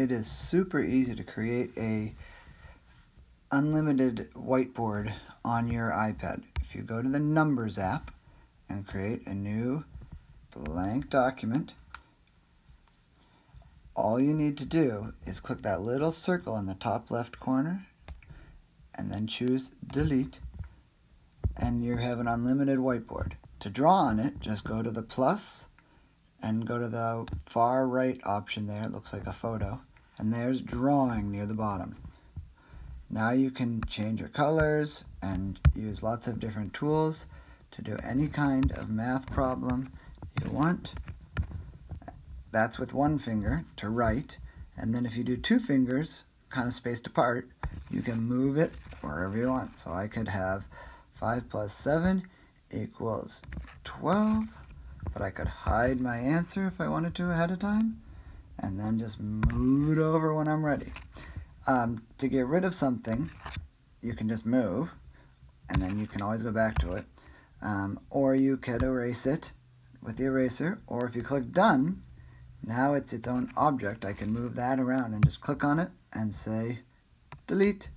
it is super easy to create a unlimited whiteboard on your iPad. If you go to the Numbers app and create a new blank document, all you need to do is click that little circle in the top left corner and then choose Delete, and you have an unlimited whiteboard. To draw on it, just go to the plus and go to the far right option there. It looks like a photo, and there's Drawing near the bottom. Now you can change your colors and use lots of different tools to do any kind of math problem you want. That's with one finger to write, and then if you do two fingers kind of spaced apart, you can move it wherever you want. So I could have 5 plus 7 equals 12, but I could hide my answer if I wanted to ahead of time, and then just move it over when I'm ready. To get rid of something, you can just move, and then you can always go back to it. Or you could erase it with the eraser, or if you click Done, now it's its own object. I can move that around and just click on it and say Delete.